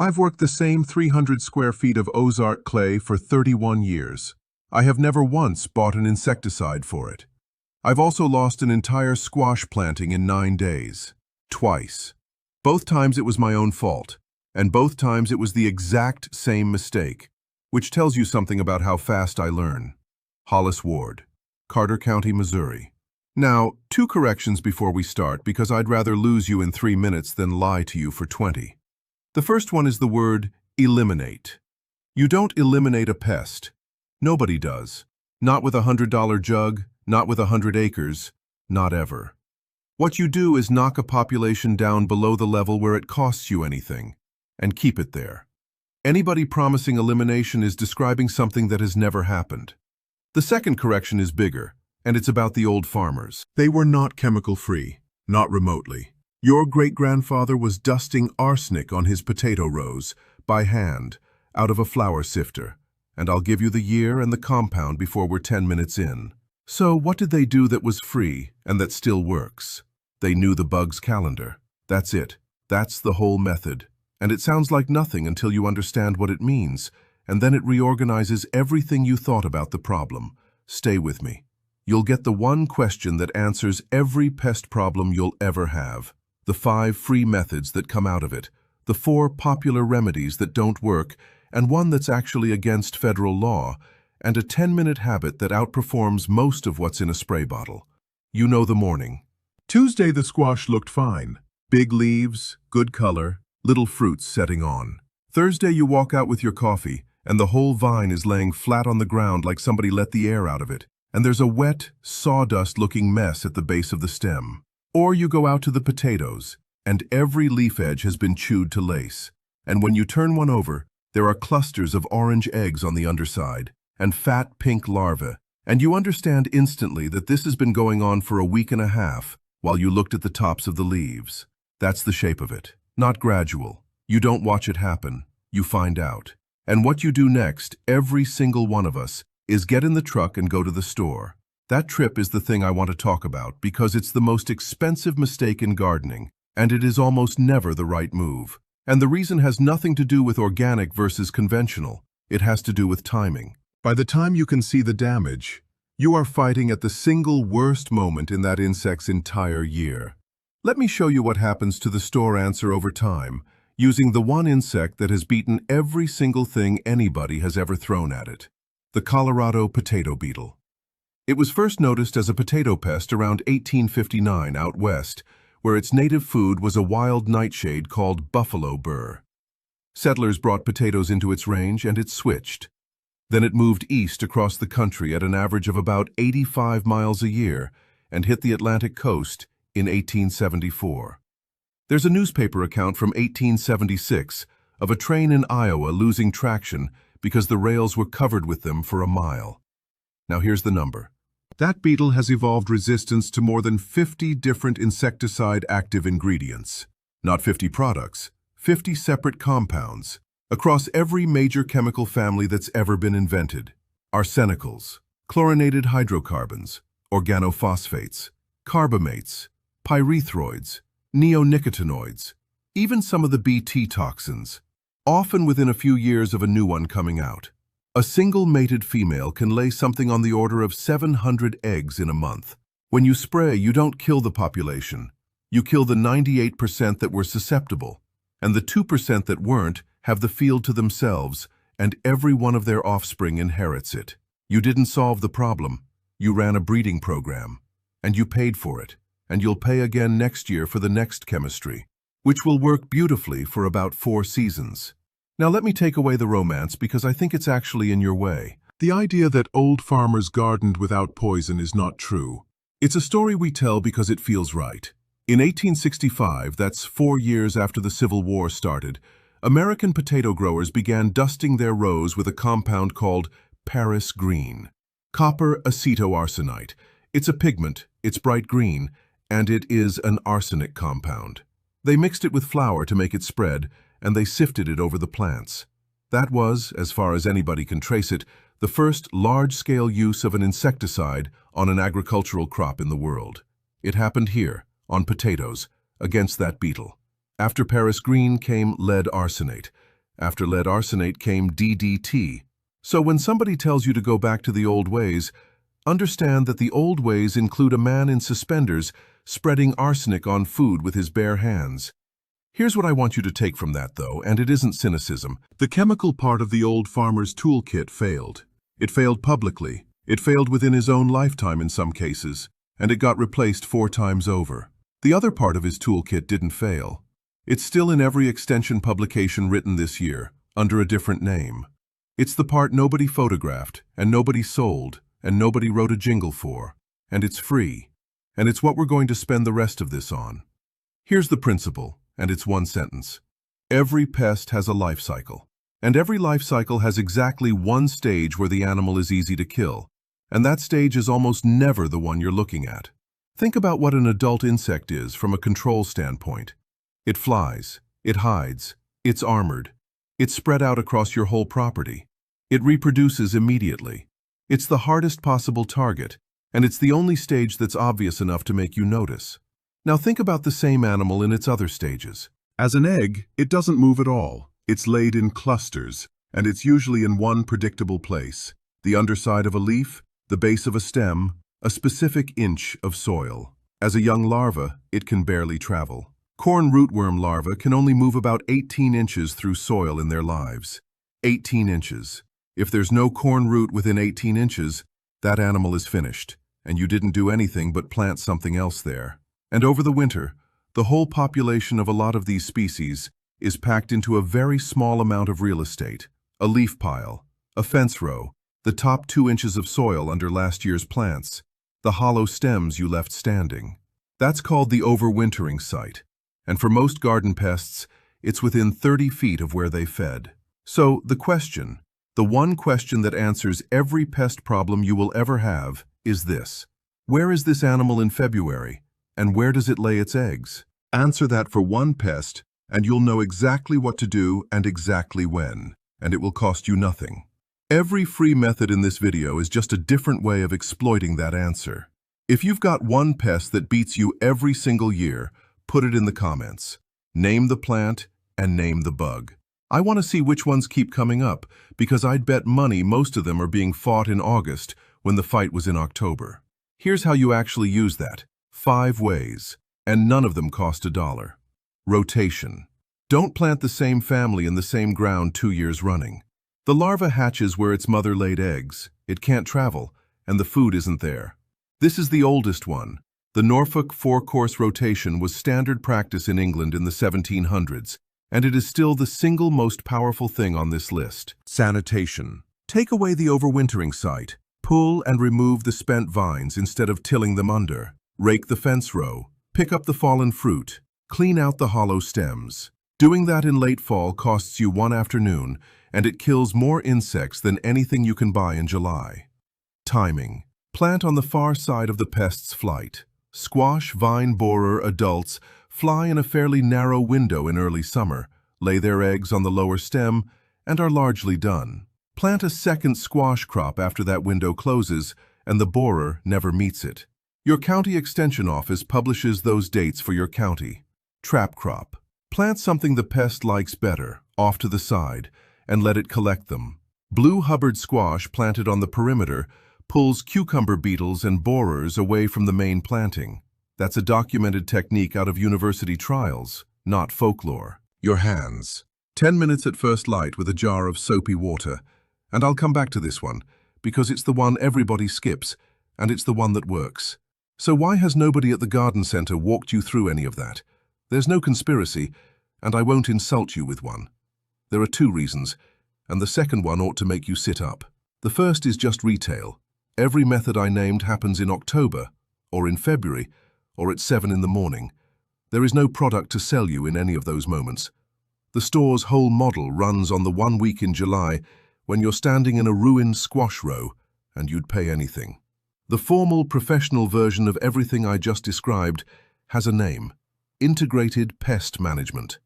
I've worked the same 300 square feet of Ozark clay for 31 years. I have never once bought an insecticide for it. I've also lost an entire squash planting in 9 days. Twice. Both times it was my own fault, and both times it was the exact same mistake, which tells you something about how fast I learn. Hollis Ward, Carter County, Missouri. Now, 2 corrections before we start, because I'd rather lose you in 3 minutes than lie to you for 20. The first one is the word eliminate. You don't eliminate a pest. Nobody does. Not with a $100 jug, not with 100 acres, not ever. What you do is knock a population down below the level where it costs you anything, and keep it there. Anybody promising elimination is describing something that has never happened. The second correction is bigger, and it's about the old farmers. They were not chemical-free, not remotely. Your great-grandfather was dusting arsenic on his potato rows, by hand, out of a flour sifter, and I'll give you the year and the compound before we're 10 minutes in. So what did they do that was free, and that still works? They knew the bug's calendar. That's it. That's the whole method. And it sounds like nothing until you understand what it means, and then it reorganizes everything you thought about the problem. Stay with me. You'll get the one question that answers every pest problem you'll ever have. The 5 free methods that come out of it, the 4 popular remedies that don't work, and one that's actually against federal law, and a 10-minute habit that outperforms most of what's in a spray bottle. You know the morning. Tuesday the squash looked fine. Big leaves, good color, little fruits setting on. Thursday you walk out with your coffee, and the whole vine is laying flat on the ground like somebody let the air out of it, and there's a wet, sawdust-looking mess at the base of the stem. Or you go out to the potatoes, and every leaf edge has been chewed to lace, and when you turn one over, there are clusters of orange eggs on the underside, and fat pink larvae, and you understand instantly that this has been going on for a week and a half while you looked at the tops of the leaves. That's the shape of it. Not gradual. You don't watch it happen. You find out. And what you do next, every single one of us, is get in the truck and go to the store. That trip is the thing I want to talk about because it's the most expensive mistake in gardening, and it is almost never the right move. And the reason has nothing to do with organic versus conventional. It has to do with timing. By the time you can see the damage, you are fighting at the single worst moment in that insect's entire year. Let me show you what happens to the store answer over time, using the one insect that has beaten every single thing anybody has ever thrown at it, the Colorado potato beetle. It was first noticed as a potato pest around 1859 out west, where its native food was a wild nightshade called buffalo burr. Settlers brought potatoes into its range and it switched. Then it moved east across the country at an average of about 85 miles a year and hit the Atlantic coast in 1874. There's a newspaper account from 1876 of a train in Iowa losing traction because the rails were covered with them for a mile. Now here's the number. That beetle has evolved resistance to more than 50 different insecticide active ingredients. Not 50 products, 50 separate compounds, across every major chemical family that's ever been invented. Arsenicals, chlorinated hydrocarbons, organophosphates, carbamates, pyrethroids, neonicotinoids, even some of the Bt toxins, often within a few years of a new one coming out. A single mated female can lay something on the order of 700 eggs in a month. When you spray, you don't kill the population. You kill the 98% that were susceptible, and the 2% that weren't have the field to themselves, and every one of their offspring inherits it. You didn't solve the problem. You ran a breeding program, and you paid for it, and you'll pay again next year for the next chemistry, which will work beautifully for about 4 seasons. Now let me take away the romance because I think it's actually in your way. The idea that old farmers gardened without poison is not true. It's a story we tell because it feels right. In 1865, that's 4 years after the Civil War started, American potato growers began dusting their rows with a compound called Paris green. Copper acetoarsenite. It's a pigment, it's bright green, and it is an arsenic compound. They mixed it with flour to make it spread, and they sifted it over the plants. That was, as far as anybody can trace it, the first large-scale use of an insecticide on an agricultural crop in the world. It happened here, on potatoes, against that beetle. After Paris green came lead arsenate, After lead arsenate came DDT. So when somebody tells you to go back to the old ways, understand that the old ways include a man in suspenders spreading arsenic on food with his bare hands. Here's what I want you to take from that, though, and it isn't cynicism. The chemical part of the old farmer's toolkit failed. It failed publicly. It failed within his own lifetime in some cases, and it got replaced 4 times over. The other part of his toolkit didn't fail. It's still in every extension publication written this year, under a different name. It's the part nobody photographed, and nobody sold, and nobody wrote a jingle for. And it's free. And it's what we're going to spend the rest of this on. Here's the principle, and it's one sentence. Every pest has a life cycle. And every life cycle has exactly one stage where the animal is easy to kill. And that stage is almost never the one you're looking at. Think about what an adult insect is from a control standpoint. It flies, it hides, it's armored, it's spread out across your whole property. It reproduces immediately. It's the hardest possible target, and it's the only stage that's obvious enough to make you notice. Now think about the same animal in its other stages. As an egg, it doesn't move at all. It's laid in clusters, and it's usually in one predictable place: the underside of a leaf, the base of a stem, a specific inch of soil. As a young larva, it can barely travel. Corn rootworm larvae can only move about 18 inches through soil in their lives. 18 inches. If there's no corn root within 18 inches, that animal is finished, and you didn't do anything but plant something else there. And over the winter, the whole population of a lot of these species is packed into a very small amount of real estate: a leaf pile, a fence row, the top 2 inches of soil under last year's plants, the hollow stems you left standing. That's called the overwintering site. And for most garden pests, it's within 30 feet of where they fed. So the question, the one question that answers every pest problem you will ever have, is this: where is this animal in February, and where does it lay its eggs? Answer that for one pest, and you'll know exactly what to do and exactly when, and it will cost you nothing. Every free method in this video is just a different way of exploiting that answer. If you've got one pest that beats you every single year, put it in the comments. Name the plant and name the bug. I want to see which ones keep coming up, because I'd bet money most of them are being fought in August when the fight was in October. Here's how you actually use that. 5 ways, and none of them cost $1. Rotation. Don't plant the same family in the same ground 2 years running. The larva hatches where its mother laid eggs. It can't travel, and the food isn't there. This is the oldest one. The Norfolk 4-course rotation was standard practice in England in the 1700s, and it is still the single most powerful thing on this list. Sanitation. Take away the overwintering site. Pull and remove the spent vines instead of tilling them under. Rake the fence row. Pick up the fallen fruit. Clean out the hollow stems. Doing that in late fall costs you 1 afternoon, and it kills more insects than anything you can buy in July. Timing. Plant on the far side of the pest's flight. Squash, vine, borer, adults fly in a fairly narrow window in early summer, lay their eggs on the lower stem, and are largely done. Plant a second squash crop after that window closes, and the borer never meets it. Your county extension office publishes those dates for your county. Trap crop. Plant something the pest likes better, off to the side, and let it collect them. Blue Hubbard squash planted on the perimeter pulls cucumber beetles and borers away from the main planting. That's a documented technique out of university trials, not folklore. Your hands. 10 minutes at first light with a jar of soapy water. And I'll come back to this one, because it's the one everybody skips, and it's the one that works. So why has nobody at the garden center walked you through any of that? There's no conspiracy, and I won't insult you with one. There are 2 reasons, and the second one ought to make you sit up. The first is just retail. Every method I named happens in October, or in February, or at 7 in the morning. There is no product to sell you in any of those moments. The store's whole model runs on the 1 week in July when you're standing in a ruined squash row and you'd pay anything. The formal professional version of everything I just described has a name: Integrated Pest Management.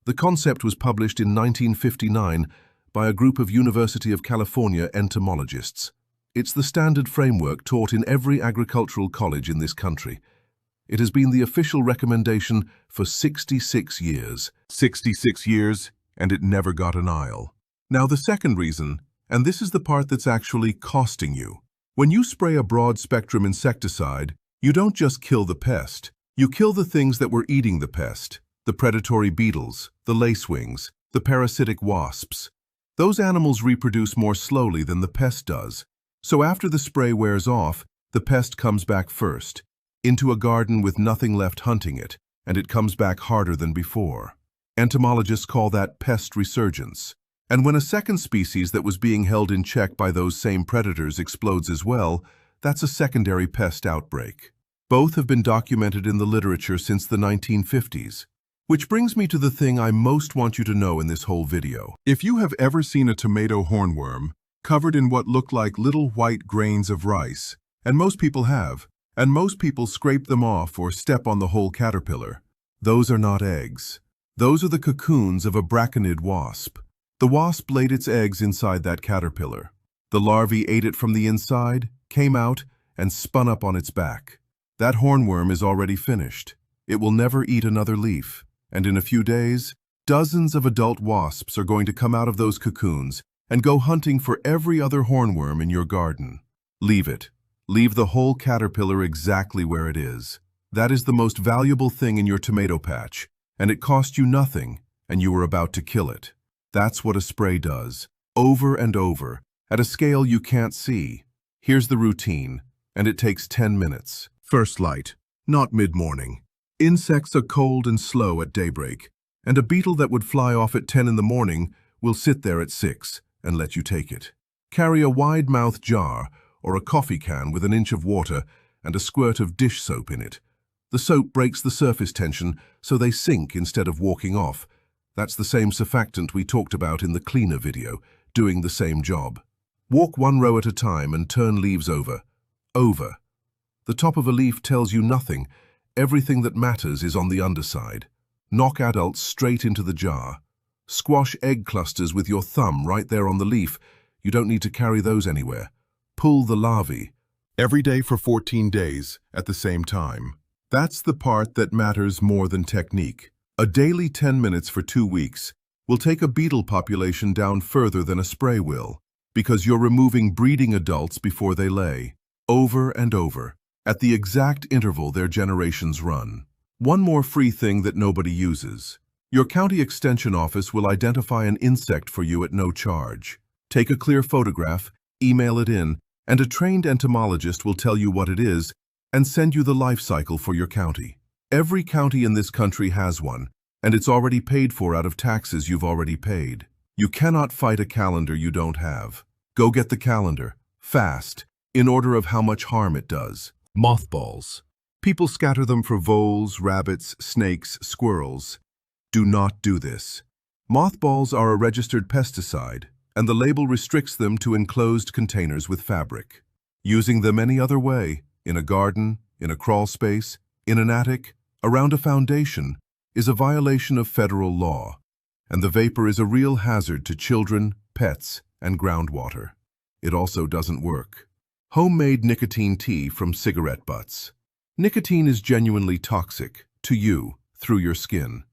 The concept was published in 1959 by a group of University of California entomologists. It's the standard framework taught in every agricultural college in this country. It has been the official recommendation for 66 years. 66 years? and it never got an aisle. Now the second reason, and this is the part that's actually costing you. When you spray a broad-spectrum insecticide, you don't just kill the pest, you kill the things that were eating the pest, the predatory beetles, the lacewings, the parasitic wasps. Those animals reproduce more slowly than the pest does. So after the spray wears off, the pest comes back first, into a garden with nothing left hunting it, and it comes back harder than before. Entomologists call that pest resurgence. And when a second species that was being held in check by those same predators explodes as well, that's a secondary pest outbreak. Both have been documented in the literature since the 1950s. Which brings me to the thing I most want you to know in this whole video. If you have ever seen a tomato hornworm covered in what look like little white grains of rice, and most people have, and most people scrape them off or step on the whole caterpillar, those are not eggs. Those are the cocoons of a braconid wasp. The wasp laid its eggs inside that caterpillar. The larvae ate it from the inside, came out, and spun up on its back. That hornworm is already finished. It will never eat another leaf, and in a few days, dozens of adult wasps are going to come out of those cocoons and go hunting for every other hornworm in your garden. Leave it. Leave the whole caterpillar exactly where it is. That is the most valuable thing in your tomato patch, and it cost you nothing, and you were about to kill it. That's what a spray does, over and over, at a scale you can't see. Here's the routine, and it takes 10 minutes. First light, not mid-morning. Insects are cold and slow at daybreak, and a beetle that would fly off at 10 in the morning will sit there at 6 and let you take it. Carry a wide-mouthed jar or a coffee can with an inch of water and a squirt of dish soap in it. The soap breaks the surface tension so they sink instead of walking off. That's the same surfactant we talked about in the cleaner video, doing the same job. Walk one row at a time and turn leaves over. Over. The top of a leaf tells you nothing. Everything that matters is on the underside. Knock adults straight into the jar. Squash egg clusters with your thumb right there on the leaf. You don't need to carry those anywhere. Pull the larvae. Every day for 14 days at the same time. That's the part that matters more than technique. A daily 10 minutes for 2 weeks will take a beetle population down further than a spray will, because you're removing breeding adults before they lay, over and over, at the exact interval their generations run. One more free thing that nobody uses. Your county extension office will identify an insect for you at no charge. Take a clear photograph, email it in, and a trained entomologist will tell you what it is and send you the life cycle for your county. Every county in this country has one, and it's already paid for out of taxes you've already paid. You cannot fight a calendar you don't have. Go get the calendar, fast, in order of how much harm it does. Mothballs. People scatter them for voles, rabbits, snakes, squirrels. Do not do this. Mothballs are a registered pesticide, and the label restricts them to enclosed containers with fabric. Using them any other way, in a garden, in a crawl space, in an attic, around a foundation, is a violation of federal law, and the vapor is a real hazard to children, pets, and groundwater. It also doesn't work. Homemade nicotine tea from cigarette butts. Nicotine is genuinely toxic, to you, through your skin.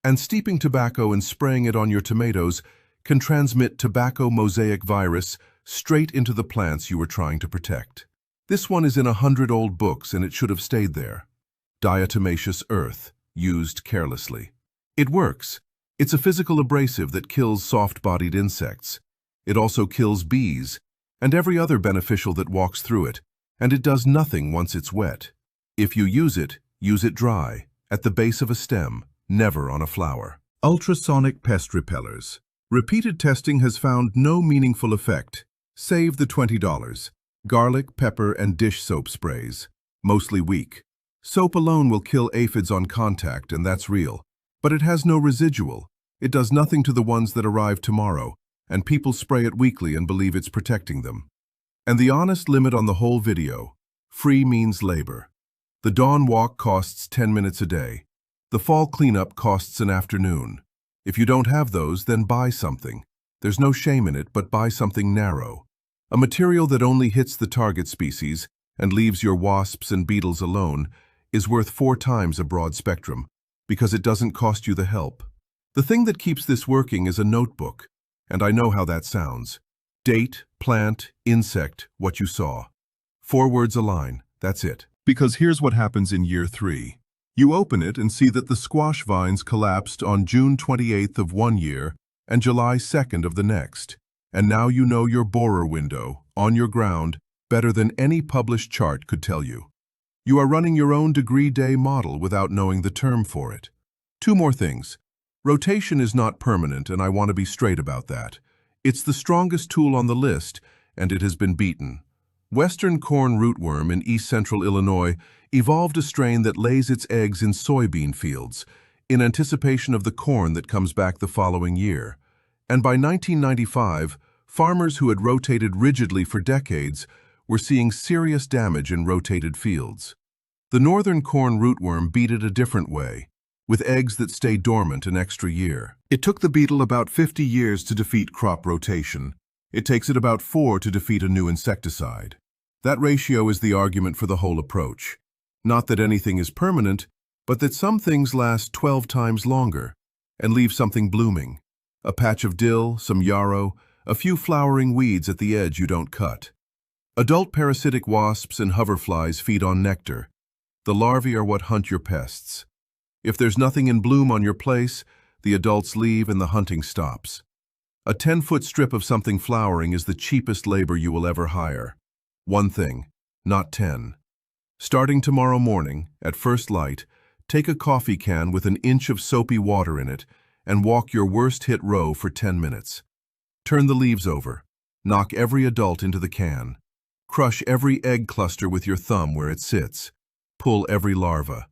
And steeping tobacco and spraying it on your tomatoes can transmit tobacco mosaic virus straight into the plants you were trying to protect. This one is in 100 old books and it should have stayed there. Diatomaceous earth, used carelessly. It works. It's a physical abrasive that kills soft-bodied insects. It also kills bees and every other beneficial that walks through it, and it does nothing once it's wet. If you use it dry, at the base of a stem, never on a flower. Ultrasonic pest repellers. Repeated testing has found no meaningful effect. Save the $20. Garlic, pepper, and dish soap sprays. Mostly weak. Soap alone will kill aphids on contact, and that's real. But it has no residual. It does nothing to the ones that arrive tomorrow, and people spray it weekly and believe it's protecting them. And the honest limit on the whole video, free means labor. The dawn walk costs 10 minutes a day. The fall cleanup costs an afternoon. If you don't have those, then buy something. There's no shame in it, but buy something narrow. A material that only hits the target species and leaves your wasps and beetles alone is worth 4 times a broad spectrum, because it doesn't cost you the help. The thing that keeps this working is a notebook, and I know how that sounds. Date, plant, insect, what you saw. 4 words a line, that's it. Because here's what happens in year 3. You open it and see that the squash vines collapsed on June 28th of one year and July 2nd of the next. And now you know your borer window, on your ground, better than any published chart could tell you. You are running your own degree day model without knowing the term for it. 2 more things. Rotation is not permanent, and I want to be straight about that. It's the strongest tool on the list, and it has been beaten. Western corn rootworm in east-central Illinois evolved a strain that lays its eggs in soybean fields, in anticipation of the corn that comes back the following year. And by 1995, farmers who had rotated rigidly for decades were seeing serious damage in rotated fields. The northern corn rootworm beat it a different way, with eggs that stay dormant an extra year. It took the beetle about 50 years to defeat crop rotation. It takes it about 4 to defeat a new insecticide. That ratio is the argument for the whole approach. Not that anything is permanent, but that some things last 12 times longer and leave something blooming. A patch of dill, some yarrow, a few flowering weeds at the edge you don't cut. Adult parasitic wasps and hoverflies feed on nectar. The larvae are what hunt your pests. If there's nothing in bloom on your place, the adults leave and the hunting stops. A 10-foot strip of something flowering is the cheapest labor you will ever hire. 1 thing, not 10. Starting tomorrow morning, at first light, take a coffee can with an inch of soapy water in it and walk your worst-hit row for 10 minutes. Turn the leaves over. Knock every adult into the can. Crush every egg cluster with your thumb where it sits. Pull every larva.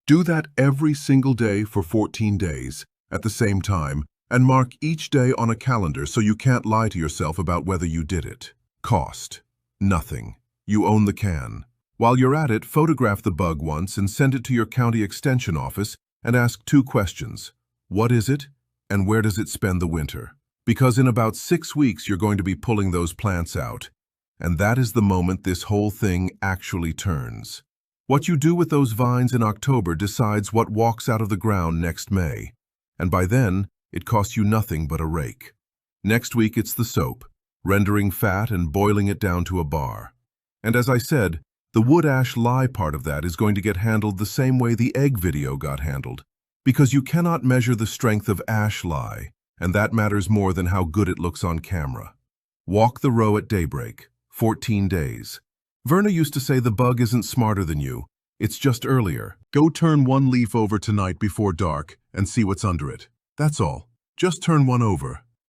Do that every single day for 14 days, at the same time, and mark each day on a calendar so you can't lie to yourself about whether you did it. Cost: nothing. You own the can. While you're at it, photograph the bug once and send it to your county extension office and ask 2 questions. What is it, and where does it spend the winter? Because in about 6 weeks you're going to be pulling those plants out, and that is the moment this whole thing actually turns. What you do with those vines in October decides what walks out of the ground next May, and by then, it costs you nothing but a rake. Next week it's the soap, rendering fat and boiling it down to a bar. And as I said, the wood ash lye part of that is going to get handled the same way the egg video got handled, because you cannot measure the strength of ash lye, and that matters more than how good it looks on camera. Walk the row at daybreak, 14 days. Verna used to say the bug isn't smarter than you, it's just earlier. Go turn 1 leaf over tonight before dark and see what's under it. That's all. Just turn 1 over.